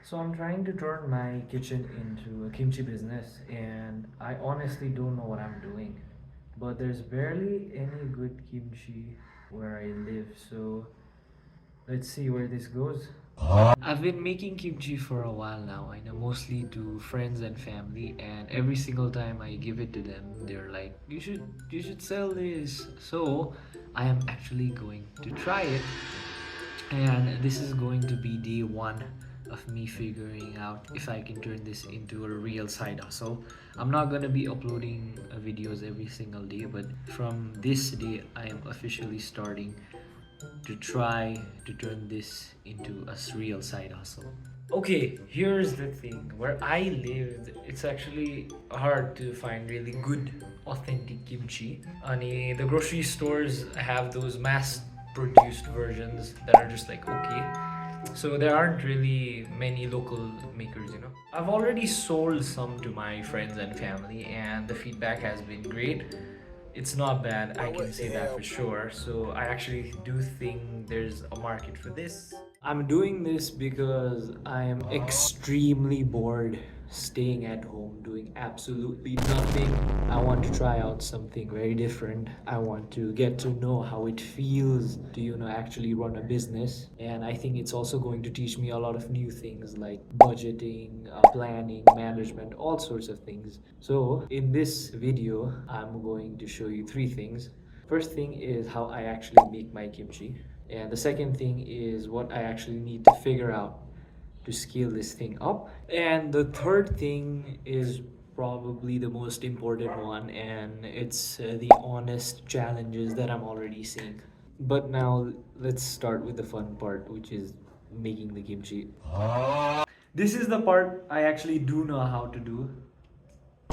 So I'm trying to turn my kitchen into a kimchi business, and I honestly don't know what I'm doing. But there's barely any good kimchi where I live, so let's see where this goes. I've been making kimchi for a while now. I know, mostly to friends and family, and every single time I give it to them, they're like, "You should sell this." So I am actually going to try it, and this is going to be day one of me figuring out if I can turn this into a real side hustle. I'm not gonna be uploading videos every single day, but from this day, I am officially starting to try to turn this into a real side hustle. Okay, here's the thing. Where I lived, it's actually hard to find really good, authentic kimchi. The grocery stores have those mass-produced versions that are just like okay. So there aren't really many local makers. I've already sold some to my friends and family, and the feedback has been great. It's not bad, I can say that for sure. So I actually do think there's a market for this. I'm doing this because I am extremely bored staying at home doing absolutely nothing. I want to try out something very different. I want to get to know how it feels to, actually run a business. And I think it's also going to teach me a lot of new things like budgeting, planning, management, all sorts of things. So in this video, I'm going to show you three things. First thing is how I actually make my kimchi. And the second thing is what I actually need to figure out to scale this thing up. And the third thing is probably the most important one, and it's the honest challenges that I'm already seeing. But now let's start with the fun part, which is making the kimchi. This is the part I actually do know how to do.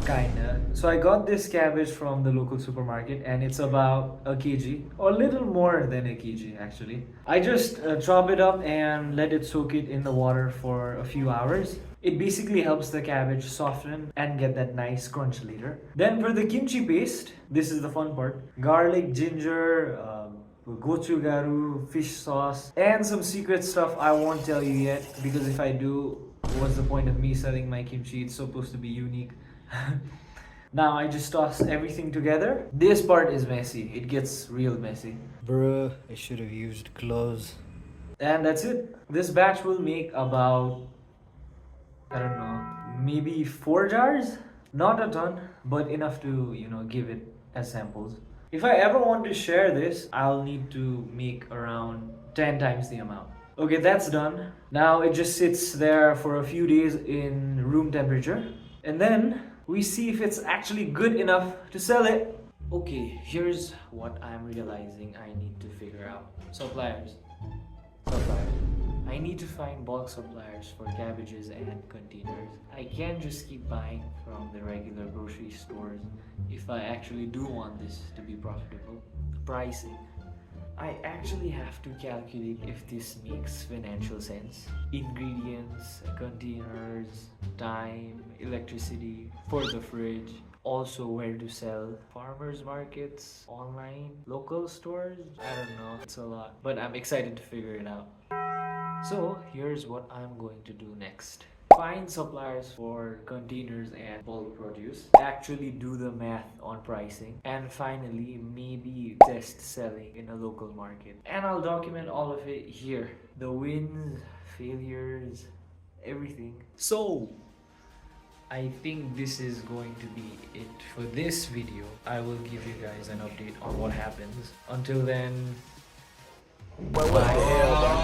Kinda. So I got this cabbage from the local supermarket, and it's about a kg, or a little more than a kg actually. I just chop it up and let it soak it in the water for a few hours. It basically helps the cabbage soften and get that nice crunch later. Then for the kimchi paste, this is the fun part. Garlic, ginger, gochugaru, fish sauce, and some secret stuff I won't tell you yet, because if I do, what's the point of me selling my kimchi? It's supposed to be unique. Now I just toss everything together. This part is messy. It gets real messy. Bruh, I should have used gloves. And that's it. This batch will make about, I don't know, maybe 4 jars? Not a ton, but enough to, give it as samples. If I ever want to share this, I'll need to make around 10 times the amount. Okay, that's done. Now it just sits there for a few days in room temperature. And then we see if it's actually good enough to sell it. Okay, here's what I'm realizing I need to figure out. Suppliers. I need to find bulk suppliers for cabbages and containers. I can't just keep buying from the regular grocery stores if I actually do want this to be profitable. Pricing. I actually have to calculate if this makes financial sense. Ingredients, containers, time, electricity for the fridge, also where to sell. Farmers markets, online, local stores. I don't know, it's a lot, but I'm excited to figure it out. So here's what I'm going to do next. Find suppliers for containers and bulk produce. Actually do the math on pricing. And finally, maybe test selling in a local market. And I'll document all of it here. The wins, failures, everything. So, I think this is going to be it for this video. I will give you guys an update on what happens. Until then, bye.